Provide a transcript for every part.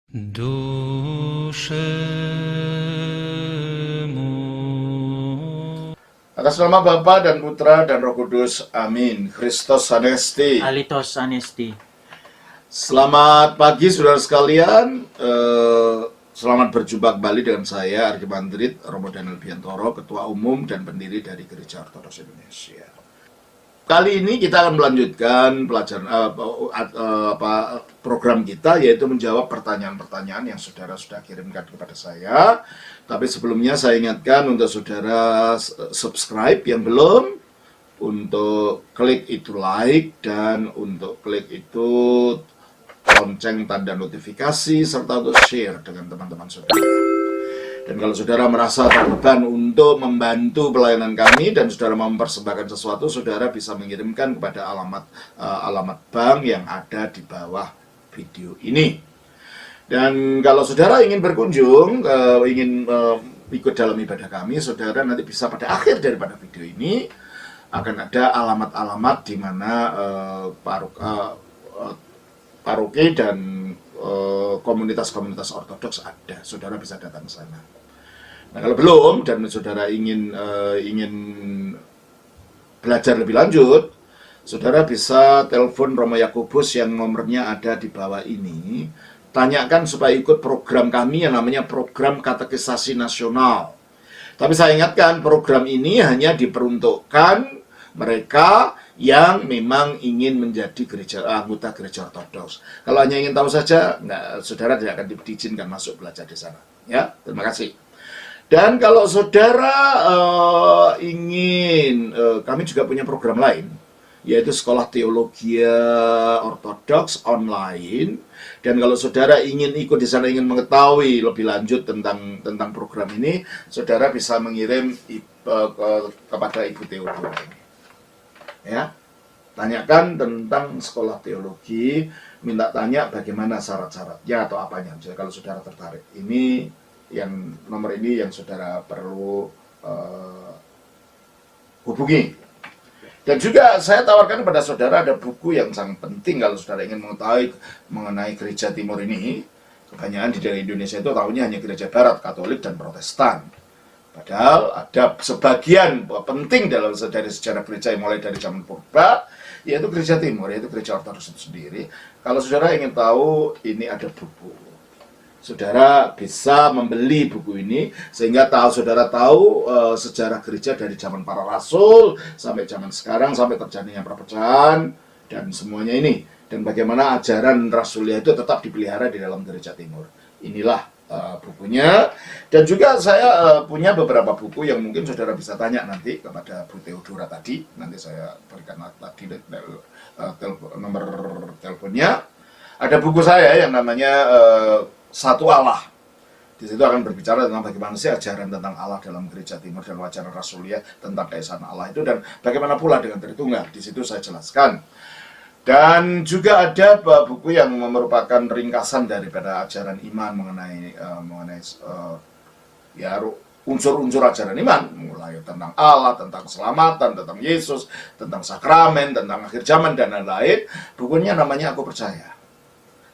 Dushemu. Atas nama Bapa dan Putra dan Roh Kudus, amin. Christos Anesti. Alitos Anesti. Selamat pagi saudara sekalian. Selamat berjumpa kembali dengan saya Archimandrit Romo Daniel Biantoro, Ketua Umum dan pendiri dari Gereja Ortodoks Indonesia. Kali ini kita akan melanjutkan pelajaran program kita, yaitu menjawab pertanyaan-pertanyaan yang saudara sudah kirimkan kepada saya. Tapi sebelumnya saya ingatkan untuk saudara subscribe yang belum, untuk klik itu like, dan untuk klik itu lonceng tanda notifikasi, serta untuk share dengan teman-teman saudara. Dan kalau saudara merasa terbeban untuk membantu pelayanan kami dan saudara mau mempersembahkan sesuatu, saudara bisa mengirimkan kepada alamat bank yang ada di bawah video ini. Dan kalau saudara ingin berkunjung, ingin ikut dalam ibadah kami, saudara nanti bisa pada akhir daripada video ini akan ada alamat-alamat di mana paroki dan komunitas-komunitas ortodoks ada. Saudara bisa datang ke sana. Nah, kalau belum dan saudara ingin belajar lebih lanjut, saudara bisa telepon Romo Yakobus yang nomornya ada di bawah ini. Tanyakan supaya ikut program kami yang namanya program katekisasi nasional. Tapi saya ingatkan, program ini hanya diperuntukkan mereka yang memang ingin menjadi anggota gereja ortodoks. Kalau hanya ingin tahu saja, saudara tidak akan diizinkan masuk belajar di sana. Ya, terima kasih. Dan kalau saudara ingin, kami juga punya program lain, yaitu Sekolah Teologi Ortodoks online. Dan kalau saudara ingin ikut di sana, ingin mengetahui lebih lanjut tentang program ini, saudara bisa mengirim kepada Ibu Theodora ini. Ya, tanyakan tentang sekolah teologi, minta tanya bagaimana syarat-syaratnya atau apanya. Jadi kalau saudara tertarik, ini yang nomor ini yang saudara perlu hubungi. Dan juga saya tawarkan kepada saudara ada buku yang sangat penting kalau saudara ingin mengetahui mengenai gereja timur ini. Kebanyakan di daerah Indonesia itu tahunya hanya gereja barat, Katolik dan Protestan. Padahal ada sebagian penting dari sejarah gereja yang mulai dari zaman purba, yaitu gereja timur, yaitu gereja ortodoks itu sendiri. Kalau saudara ingin tahu, ini ada buku. Saudara bisa membeli buku ini sehingga saudara tahu sejarah gereja dari zaman para rasul sampai zaman sekarang, sampai terjadinya perpecahan dan semuanya ini, dan bagaimana ajaran rasulia itu tetap dipelihara di dalam gereja timur. Inilah bukunya. Dan juga saya punya beberapa buku yang mungkin saudara bisa tanya nanti kepada Bu Theodora tadi. Nanti saya berikan tadi nomor teleponnya. Ada buku saya yang namanya Satu Allah. Di situ akan berbicara tentang bagaimana sih ajaran tentang Allah dalam gereja timur dan wacana rasulia tentang keesaan Allah itu, dan bagaimana pula dengan Tritunggal. Di situ saya jelaskan. Dan juga ada buku yang merupakan ringkasan daripada ajaran iman mengenai unsur-unsur ajaran iman, mulai tentang Allah, tentang keselamatan, tentang Yesus, tentang sakramen, tentang akhir zaman dan lain-lain. Bukunya namanya Aku Percaya.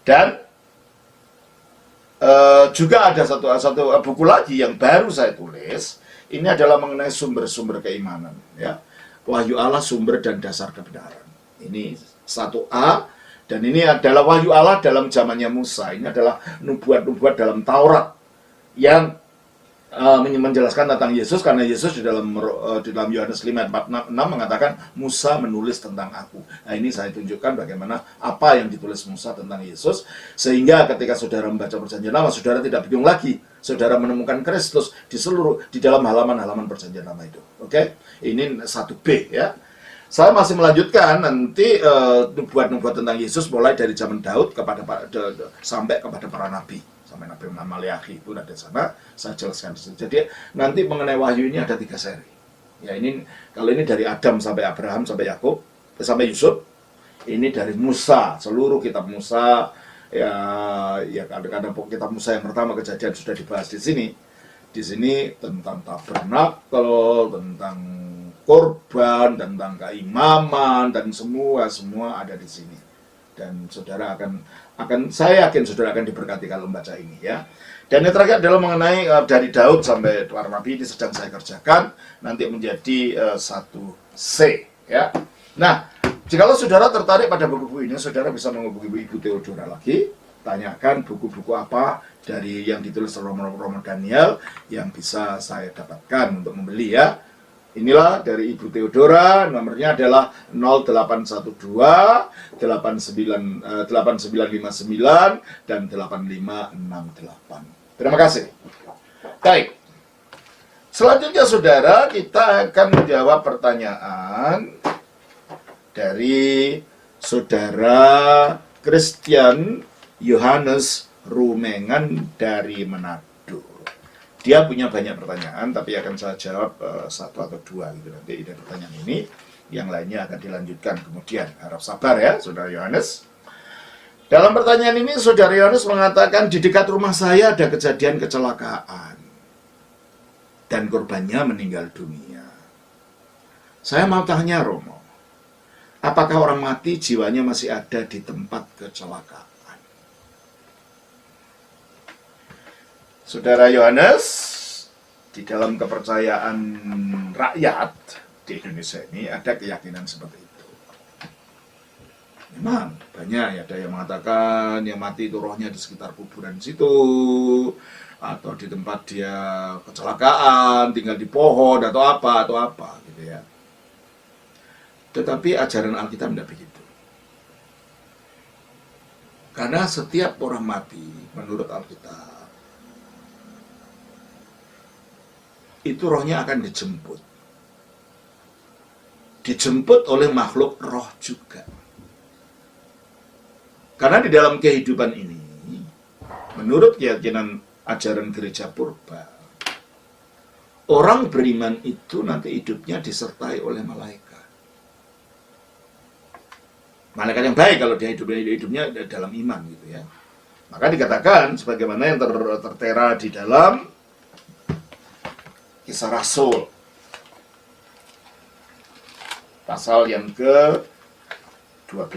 Dan juga ada satu buku lagi yang baru saya tulis. Ini adalah mengenai sumber-sumber keimanan, ya. Wahyu Allah, sumber dan dasar kebenaran. Ini 1A, dan ini adalah wahyu Allah dalam zamannya Musa. Ini adalah nubuat-nubuat dalam Taurat yang menjelaskan tentang Yesus, karena Yesus di dalam Yohanes 5:46 mengatakan Musa menulis tentang aku. Nah, ini saya tunjukkan bagaimana apa yang ditulis Musa tentang Yesus, sehingga ketika saudara membaca Perjanjian Lama, saudara tidak bingung lagi. Saudara menemukan Kristus di dalam halaman-halaman Perjanjian Lama itu. Oke? Ini 1B, ya. Saya masih melanjutkan nanti nubuat-nubuat tentang Yesus mulai dari zaman Daud sampai kepada para nabi, sampai Nabi Maleakhi itu ada di sana. Saya jelaskan di situ. Jadi nanti mengenai wahyu ini ada 3 seri. Ya, ini kalau ini dari Adam sampai Abraham sampai Yakub sampai Yusuf. Ini dari Musa, seluruh kitab Musa. Ya kadang-kadang kitab Musa yang pertama Kejadian sudah dibahas di sini. Di sini tentang tabernakel, tentang korban, tentang keimaman, dan semua ada di sini. Dan saudara saya yakin saudara akan diberkati kalau membaca ini ya. Dan yang terakhir adalah mengenai dari Daud sampai para nabi ini sedang saya kerjakan, nanti menjadi 1C ya. Nah, jikalau saudara tertarik pada buku-buku ini, saudara bisa menghubungi Ibu Theodora lagi, tanyakan buku-buku apa dari yang ditulis Romo Daniel yang bisa saya dapatkan untuk membeli ya. Inilah dari Ibu Theodora, nomornya adalah 0812 8959 dan 8568. Terima kasih. Baik. Selanjutnya saudara, kita akan menjawab pertanyaan dari saudara Christian Yohanes Rumengan dari Manado. Dia punya banyak pertanyaan, tapi akan saya jawab satu atau dua gitu nanti dari pertanyaan ini. Yang lainnya akan dilanjutkan kemudian. Harap sabar ya, saudara Yohanes. Dalam pertanyaan ini, saudara Yohanes mengatakan, di dekat rumah saya ada kejadian kecelakaan dan korbannya meninggal dunia. Saya mau tanya Romo, apakah orang mati jiwanya masih ada di tempat kecelakaan? Saudara Yohanes, di dalam kepercayaan rakyat di Indonesia ini ada keyakinan seperti itu. Memang banyak ada yang mengatakan yang mati itu rohnya di sekitar kuburan situ, atau di tempat dia kecelakaan, tinggal di pohon atau apa gitu ya. Tetapi ajaran Alkitab tidak begitu. Karena setiap orang mati menurut Alkitab itu rohnya akan dijemput oleh makhluk roh juga. Karena di dalam kehidupan ini, menurut keyakinan ajaran gereja purba, orang beriman itu nanti hidupnya disertai oleh malaikat. Malaikat yang baik kalau dia hidupnya dalam iman gitu ya. Maka dikatakan sebagaimana yang tertera di dalam Kisah Rasul pasal yang ke-12.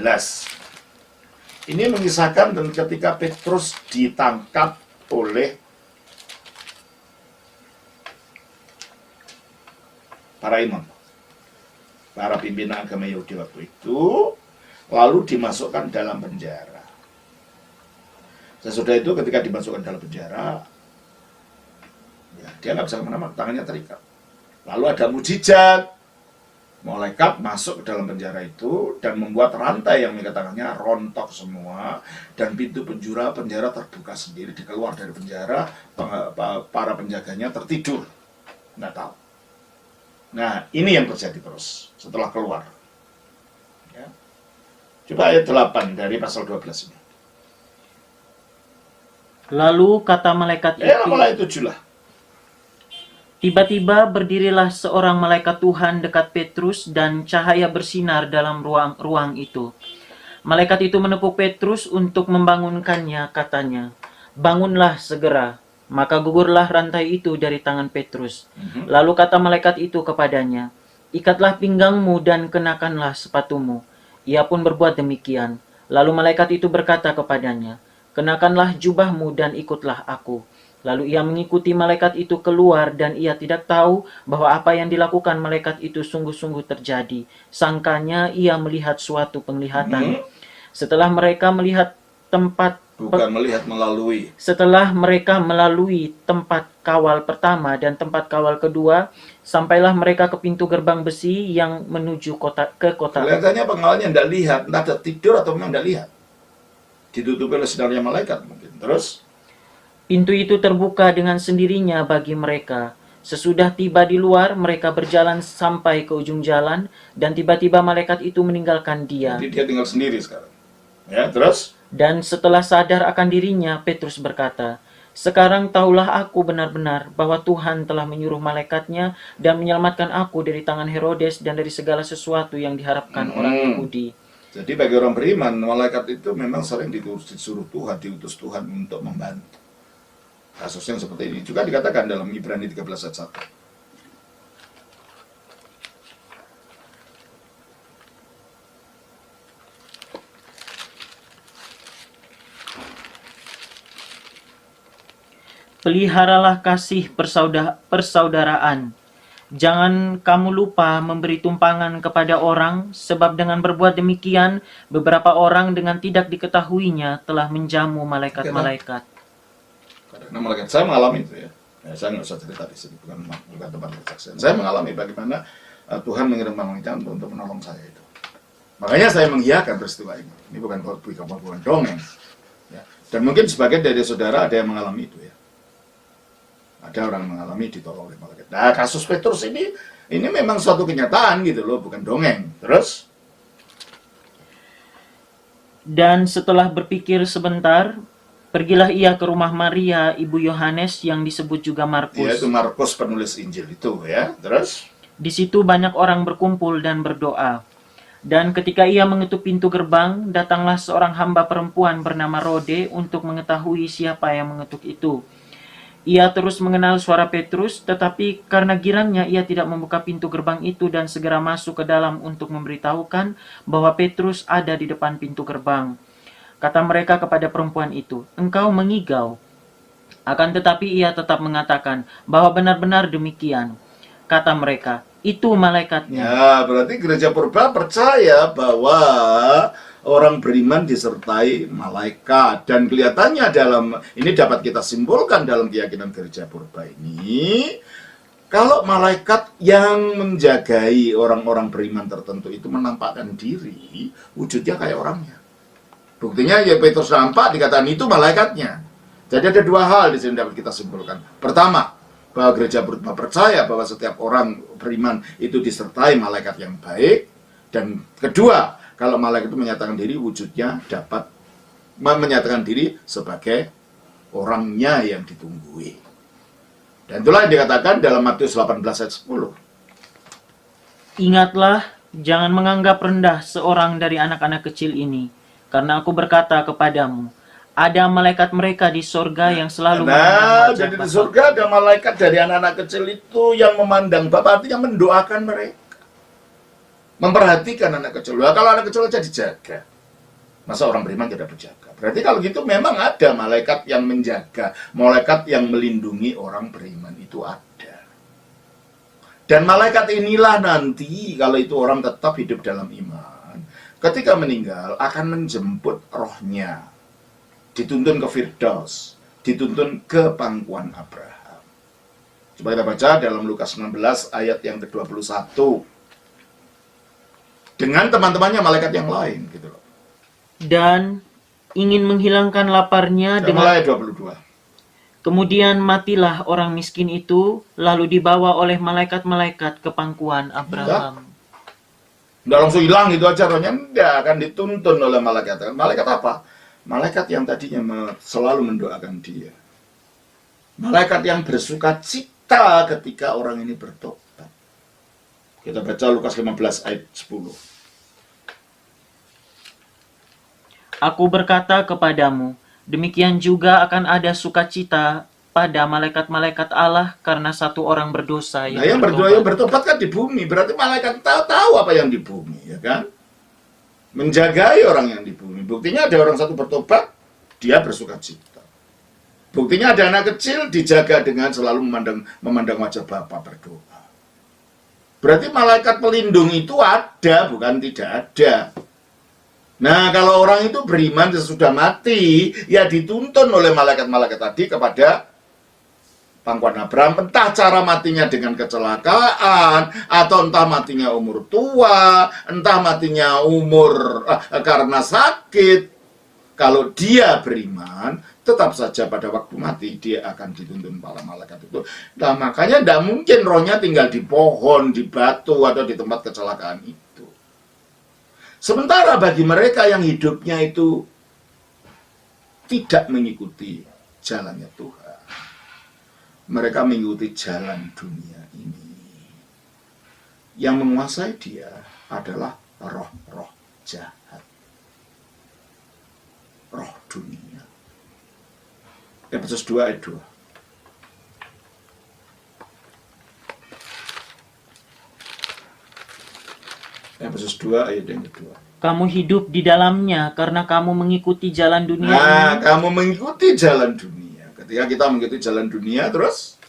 Ini mengisahkan dan ketika Petrus ditangkap oleh para imam, para pimpinan agama Yahudi waktu itu, lalu dimasukkan dalam penjara. Sesudah itu ketika dimasukkan dalam penjara, ya, dia nggak bisa kemana-mana, tangannya terikat. Lalu ada mujizat, malaikat masuk ke dalam penjara itu dan membuat rantai yang mengikat tangannya rontok semua, dan pintu penjara terbuka sendiri, dikeluar dari penjara, para penjaganya tertidur, nggak tahu. Nah, ini yang terjadi terus setelah keluar. Ya. Coba ayat 8 dari pasal 12 ini. Lalu kata malaikat itu, mulai 7 lah. tiba-tiba berdirilah seorang malaikat Tuhan dekat Petrus dan cahaya bersinar dalam ruang itu. Malaikat itu menepuk Petrus untuk membangunkannya, katanya, "Bangunlah segera." Maka gugurlah rantai itu dari tangan Petrus. Lalu kata malaikat itu kepadanya, "Ikatlah pinggangmu dan kenakanlah sepatumu." Ia pun berbuat demikian. Lalu malaikat itu berkata kepadanya, "Kenakanlah jubahmu dan ikutlah aku." Lalu ia mengikuti malaikat itu keluar, dan ia tidak tahu bahwa apa yang dilakukan malaikat itu sungguh-sungguh terjadi. Sangkanya ia melihat suatu penglihatan. Setelah mereka melalui tempat kawal pertama dan tempat kawal kedua, sampailah mereka ke pintu gerbang besi yang menuju ke kota. Kelihatannya pengawalnya tidak lihat, entah ada tidur atau memang tidak lihat. Ditutupi oleh sinarnya malaikat mungkin. Terus pintu itu terbuka dengan sendirinya bagi mereka. Sesudah tiba di luar, mereka berjalan sampai ke ujung jalan, dan tiba-tiba malaikat itu meninggalkan dia. Jadi dia tinggal sendiri sekarang. Ya, terus? Dan setelah sadar akan dirinya, Petrus berkata, "Sekarang tahulah aku benar-benar bahwa Tuhan telah menyuruh malaikatnya dan menyelamatkan aku dari tangan Herodes dan dari segala sesuatu yang diharapkan orang Yahudi." Jadi bagi orang beriman, malaikat itu memang sering disuruh Tuhan, diutus Tuhan untuk membantu. Kasus yang seperti ini juga dikatakan dalam Ibrani 13 ayat 1. Peliharalah kasih persaudaraan. Jangan kamu lupa memberi tumpangan kepada orang, sebab dengan berbuat demikian, beberapa orang dengan tidak diketahuinya telah menjamu malaikat-malaikat. Karena malaikat saya mengalami itu ya. Saya nggak usah cerita di sini, bukan tempat kesaksian. Saya mengalami bagaimana Tuhan mengirimkan malaikat untuk menolong saya itu. Makanya saya mengiyakan peristiwa ini. Ini bukan dongeng. Ya. Dan mungkin sebagian dari saudara ada yang mengalami itu ya. Ada orang mengalami ditolong oleh malaikat. Nah, kasus Petrus ini memang suatu kenyataan gitu loh, bukan dongeng. Terus? Dan setelah berpikir sebentar, pergilah ia ke rumah Maria, ibu Yohanes yang disebut juga Markus. Ya, itu Markus penulis Injil itu ya. Terus? Di situ banyak orang berkumpul dan berdoa. Dan ketika ia mengetuk pintu gerbang, datanglah seorang hamba perempuan bernama Rode untuk mengetahui siapa yang mengetuk itu. Ia terus mengenal suara Petrus, tetapi karena girangnya ia tidak membuka pintu gerbang itu dan segera masuk ke dalam untuk memberitahukan bahwa Petrus ada di depan pintu gerbang. Kata mereka kepada perempuan itu, "Engkau mengigau." Akan tetapi ia tetap mengatakan bahwa benar-benar demikian. Kata mereka, "Itu malaikatnya." Ya, berarti gereja purba percaya bahwa orang beriman disertai malaikat. Dan kelihatannya ini dapat kita simpulkan dalam keyakinan gereja purba ini, kalau malaikat yang menjagai orang-orang beriman tertentu itu menampakkan diri, wujudnya kayak orangnya. Buktinya ya Petrus nampak dikatakan itu malaikatnya. Jadi ada dua hal di sini dapat kita simpulkan. Pertama, bahwa gereja purba percaya bahwa setiap orang beriman itu disertai malaikat yang baik. Dan kedua, kalau malaikat itu menyatakan diri, wujudnya dapat menyatakan diri sebagai orangnya yang ditunggui. Dan itulah yang dikatakan dalam Matius 18 ayat 10. "Ingatlah, jangan menganggap rendah seorang dari anak-anak kecil ini, karena aku berkata kepadamu, ada malaikat mereka di sorga yang selalu memandang wajah Jadi di Bapa." surga ada malaikat dari anak-anak kecil itu yang memandang Bapa, artinya mendoakan mereka. Memperhatikan anak kecil. Nah, kalau anak kecil aja dijaga, masa orang beriman tidak berjaga? Berarti kalau gitu memang ada malaikat yang menjaga, malaikat yang melindungi orang beriman itu ada. Dan malaikat inilah nanti kalau itu orang tetap hidup dalam iman, ketika meninggal akan menjemput rohnya, dituntun ke Firdaus, dituntun ke pangkuan Abraham. Coba kita baca dalam Lukas 19 ayat yang ke-21. Dengan teman-temannya malaikat yang lain gitu loh. Dan ingin menghilangkan laparnya Mulai 22. Kemudian matilah orang miskin itu, lalu dibawa oleh malaikat-malaikat ke pangkuan Abraham. Nggak langsung hilang gitu aja rohnya, enggak, akan dituntun oleh malaikat. Malaikat apa? Malaikat yang tadinya selalu mendoakan dia. Malaikat yang bersuka cita ketika orang ini bertobat. Kita baca Lukas 15 ayat 10. Aku berkata kepadamu, demikian juga akan ada sukacita pada malaikat-malaikat Allah karena satu orang berdosa yang Nah, yang bertobat. bertobat kan di bumi. Berarti malaikat tahu apa yang di bumi, ya kan? Menjagai orang yang di bumi. Buktinya ada orang satu bertobat, dia bersuka cita. Buktinya ada anak kecil dijaga dengan selalu memandang wajah Bapa berdoa. Berarti malaikat pelindung itu ada, bukan tidak ada. Nah, kalau orang itu beriman sesudah mati, ya dituntun oleh malaikat-malaikat tadi kepada pangkuan Abraham. Entah cara matinya dengan kecelakaan, atau entah matinya umur tua, entah matinya karena sakit. Kalau dia beriman, tetap saja pada waktu mati dia akan dituntun para malaikat itu. Nah, makanya tidak mungkin rohnya tinggal di pohon, di batu, atau di tempat kecelakaan itu. Sementara bagi mereka yang hidupnya itu tidak mengikuti jalannya Tuhan, mereka mengikuti jalan dunia ini. Yang menguasai dia adalah roh-roh jahat, roh dunia. Efesus 2 ayat 2. Efesus 2 ayat yang kedua. Kamu hidup di dalamnya karena kamu mengikuti jalan dunia Nah, ini. kamu mengikuti jalan dunia. Ketika kita mengikuti jalan dunia, terus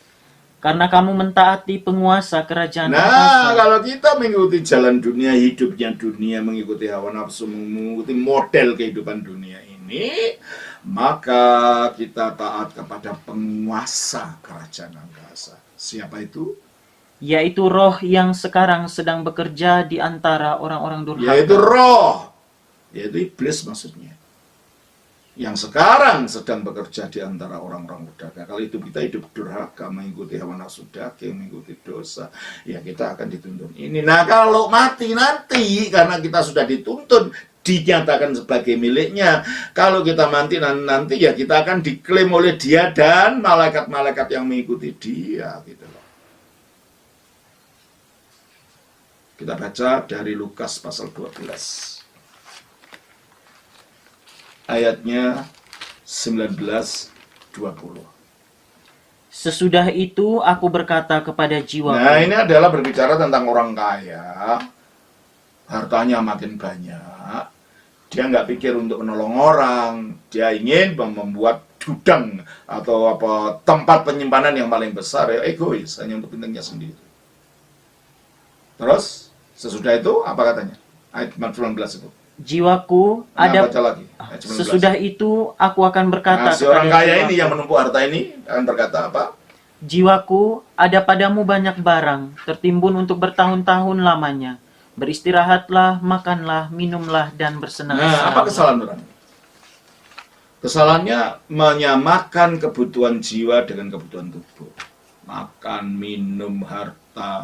Karena kamu mentaati penguasa kerajaan nah, angkasa. kalau kita mengikuti jalan dunia, hidupnya dunia, mengikuti hawa nafsu, mengikuti model kehidupan dunia ini, maka kita taat kepada penguasa kerajaan angkasa. Siapa itu? Yaitu roh yang sekarang sedang bekerja di antara orang-orang durhaka. Yaitu roh, yaitu iblis maksudnya. Yang sekarang sedang bekerja di antara orang-orang durhaka. Kalau hidup kita hidup durhaka, mengikuti hawa nafsu daging, mengikuti dosa, ya kita akan dituntun ini. Nah, kalau mati nanti, karena kita sudah dituntun, dinyatakan sebagai miliknya. Kalau kita mati nanti, ya kita akan diklaim oleh dia dan malaikat-malaikat yang mengikuti dia, gitu loh. Kita baca dari Lukas pasal 12. Ayatnya 19-20. Sesudah itu aku berkata kepada jiwaku. Nah, ini adalah berbicara tentang orang kaya, hartanya makin banyak, dia nggak pikir untuk menolong orang, dia ingin membuat gudang atau tempat penyimpanan yang paling besar, ya egois, hanya untuk kepentingannya sendiri. Terus, sesudah itu apa katanya? Ayat 19 itu. Jiwaku Nah, ada baca lagi. Ayat 19. Sesudah itu aku akan berkata Nah, si orang kaya jiwaku, ini yang menumpuk harta ini akan berkata apa? Jiwaku, ada padamu banyak barang, tertimbun untuk bertahun-tahun lamanya. Beristirahatlah, makanlah, minumlah, dan bersenang-senang. Nah, apa kesalahan orang? Kesalahannya menyamakan kebutuhan jiwa dengan kebutuhan tubuh. Makan, minum, harta,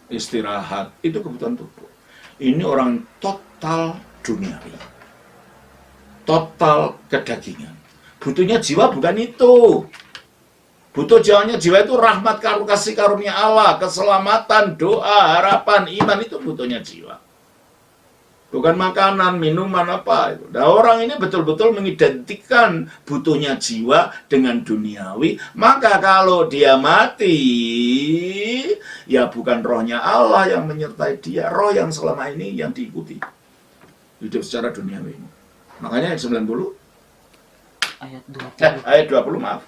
istirahat, itu kebutuhan tubuh. Ini orang total duniawi. Total kedagingan. Butuhnya jiwa bukan itu. Butuh jiwa itu rahmat kasih karunia Allah, keselamatan, doa, harapan, iman, itu butuhnya jiwa. Bukan makanan, minuman apa itu. Nah, orang ini betul-betul mengidentikan butuhnya jiwa dengan duniawi. Maka kalau dia mati, ya bukan rohnya Allah yang menyertai dia, roh yang selama ini yang diikuti. Hidup secara duniawi ini. Makanya ayat 90. Ayat 20, maaf.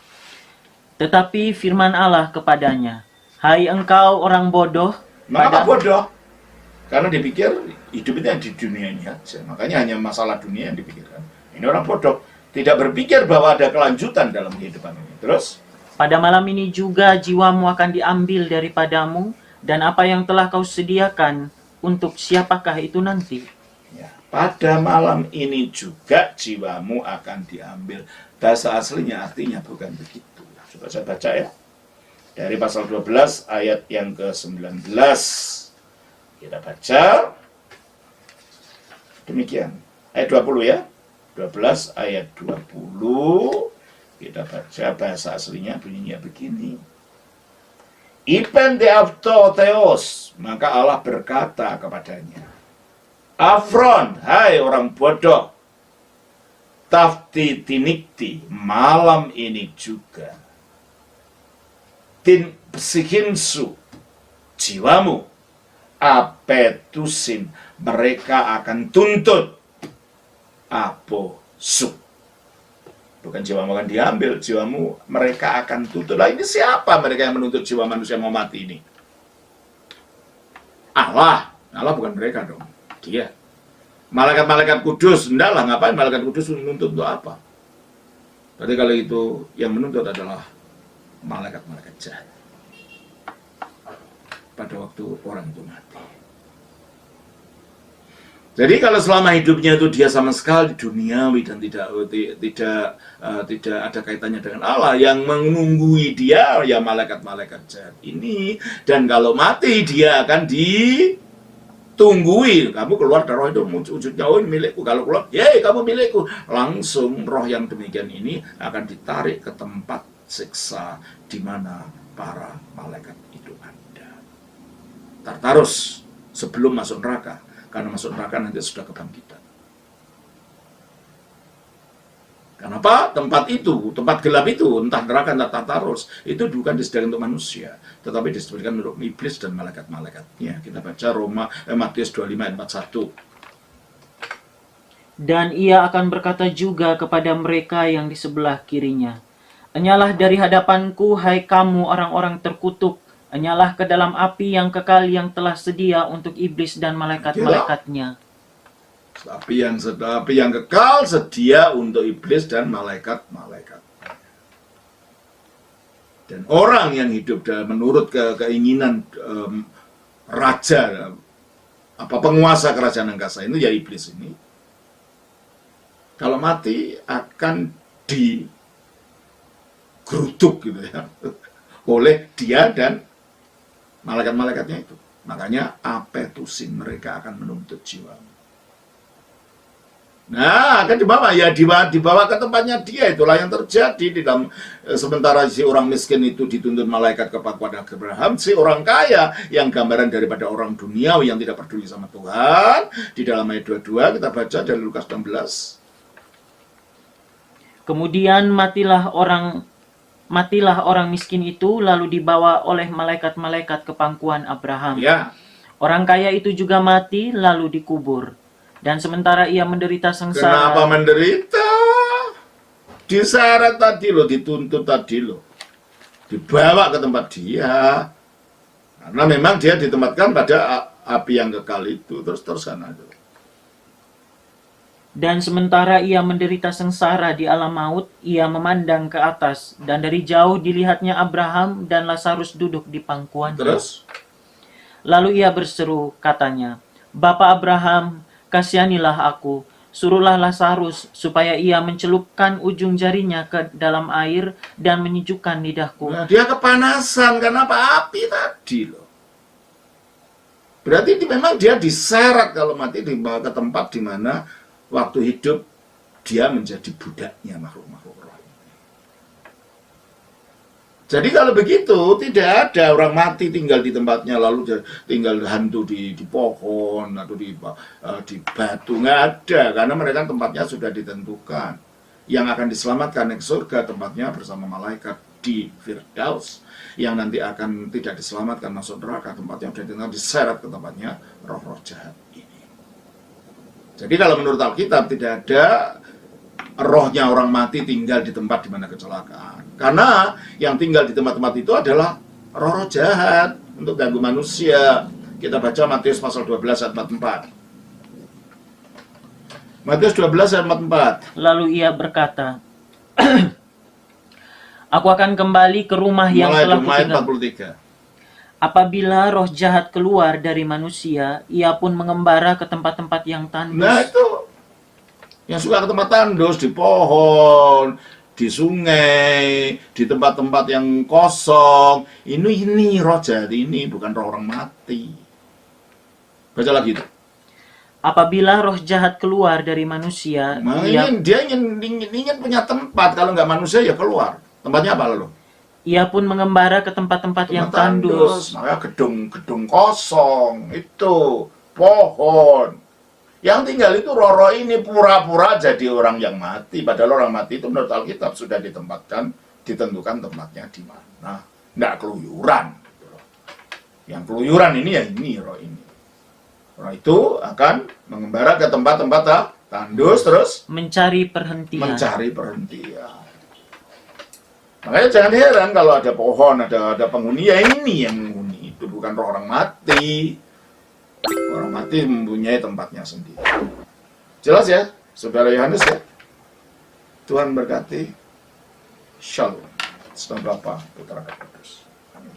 Tetapi firman Allah kepadanya, hai engkau orang bodoh. Mengapa bodoh? Karena dipikir hidup itu yang di dunia ini aja. Makanya hanya masalah dunia yang dipikirkan. Ini orang bodoh. Tidak berpikir bahwa ada kelanjutan dalam kehidupan ini. Terus? Pada malam ini juga jiwamu akan diambil daripadamu, dan apa yang telah kau sediakan, untuk siapakah itu nanti? Ya, pada malam ini juga jiwamu akan diambil. Bahasa aslinya artinya bukan begitu. Coba saya baca ya. Dari pasal 12 ayat yang ke-19. Kita baca. Demikian. Ayat 20 ya. 12 ayat 20. Kita baca bahasa aslinya bunyinya begini. Ipen theos, maka Allah berkata kepadanya, Afron, hai orang bodoh, tafti tinikti, malam ini juga, tin psikinsu, jiwamu, apetusin, mereka akan tuntut, aposu. Bukan jiwamu akan diambil, jiwamu mereka akan tuntut. Lah ini siapa mereka yang menuntut jiwa manusia mau mati ini? Allah. Allah bukan mereka dong. Dia. Malaikat-malaikat kudus. Enggak lah, ngapain malaikat kudus menuntut untuk apa? Berarti kalau itu yang menuntut adalah malaikat-malaikat jahat. Pada waktu orang itu mati. Jadi kalau selama hidupnya itu dia sama sekali duniawi dan tidak ada kaitannya dengan Allah, yang mengunggui dia ya malaikat-malaikat jahat ini. Dan kalau mati dia akan ditunggui. Kamu keluar dari roh itu wujudnya, oh ini milikku. Kalau keluar, yeay kamu milikku. Langsung roh yang demikian ini akan ditarik ke tempat siksa di mana para malaikat itu ada. Tartarus sebelum masuk neraka. Karena masuk neraka nanti sudah kebangkitan. Kenapa? Tempat itu, tempat gelap itu, entah neraka, entah Tartarus, itu bukan disediakan untuk manusia, tetapi disediakan untuk iblis dan malaikat-malaikatnya. Kita baca Matius 25 ayat 41. Dan ia akan berkata juga kepada mereka yang di sebelah kirinya, "Enyalah dari hadapanku, hai kamu orang-orang terkutuk, enyalah ke dalam api yang kekal yang telah sedia untuk iblis dan malaikat-malaikatnya." Api yang kekal sedia untuk iblis dan malaikat-malaikat. Dan orang yang hidup menurut keinginan raja, penguasa kerajaan angkasa itu ya iblis ini, kalau mati akan digeruduk gitu ya oleh dia dan malaikat-malaikatnya itu. Makanya apetusin, mereka akan menuntut jiwa. Nah, akan dibawa ke tempatnya dia. Itulah yang terjadi di dalam sementara si orang miskin itu dituntut malaikat kepada Abraham, si orang kaya yang gambaran daripada orang duniawi yang tidak peduli sama Tuhan. Di dalam ayat 22 kita baca dari Lukas 16. Kemudian matilah orang miskin itu, lalu dibawa oleh malaikat-malaikat ke pangkuan Abraham. Ya. Orang kaya itu juga mati, lalu dikubur. Dan sementara ia menderita sengsara. Kenapa menderita? Diseret tadi loh, dituntut tadi loh, dibawa ke tempat dia. Karena memang dia ditempatkan pada api yang kekal itu. Terus-terusan aja. Dan sementara ia menderita sengsara di alam maut, ia memandang ke atas, dan dari jauh dilihatnya Abraham dan Lazarus duduk di pangkuannya. Terus? Lalu ia berseru, katanya, "Bapa Abraham, kasihanilah aku, suruhlah Lazarus supaya ia mencelupkan ujung jarinya ke dalam air dan menyejukkan lidahku." Nah, dia kepanasan karena api tadi loh. Berarti memang dia diseret kalau mati, dibawa ke tempat di mana waktu hidup dia menjadi budaknya makhluk-makhluk roh. Jadi kalau begitu tidak ada orang mati tinggal di tempatnya lalu tinggal hantu di pohon atau di batu, nggak ada, karena mereka tempatnya sudah ditentukan. Yang akan diselamatkan ke surga tempatnya bersama malaikat di Firdaus, yang nanti akan tidak diselamatkan masuk neraka tempatnya sudah ditentukan, diseret ke tempatnya roh-roh jahat ini. Jadi kalau menurut Alkitab tidak ada rohnya orang mati tinggal di tempat di mana kecelakaan. Karena yang tinggal di tempat-tempat itu adalah roh-roh jahat untuk ganggu manusia. Kita baca Matius pasal 12 ayat 44. Matius 12 ayat 44. Lalu ia berkata, "Aku akan kembali ke rumah yang telah kutinggal. 43. Apabila roh jahat keluar dari manusia, ia pun mengembara ke tempat-tempat yang tandus." Nah itu, yang suka ke tempat tandus, di pohon, di sungai, di tempat-tempat yang kosong. Ini roh jahat ini, bukan roh orang mati. Baca lagi itu. Apabila roh jahat keluar dari manusia, Nah, ia dia ingin punya tempat. Kalau nggak manusia ya keluar. Tempatnya apa lalu? pun mengembara ke tempat-tempat yang tandus. Makanya gedung kosong itu, pohon. Yang tinggal itu roh-roh ini pura-pura jadi orang yang mati. Padahal orang mati itu menurut Alkitab sudah ditempatkan, ditentukan tempatnya di mana. Nggak keluyuran. Yang keluyuran ini ya ini roh ini. Roh itu akan mengembara ke tempat-tempat tandus terus Mencari perhentian. Makanya jangan heran kalau ada pohon, ada penghuni, ya ini yang menghuni. Itu bukan roh orang mati. Orang mati mempunyai tempatnya sendiri. Jelas ya, Saudara Yohanes ya? Tuhan berkati. Shalom. Saudara Bapa, Putra, dan Roh Kudus. Amin.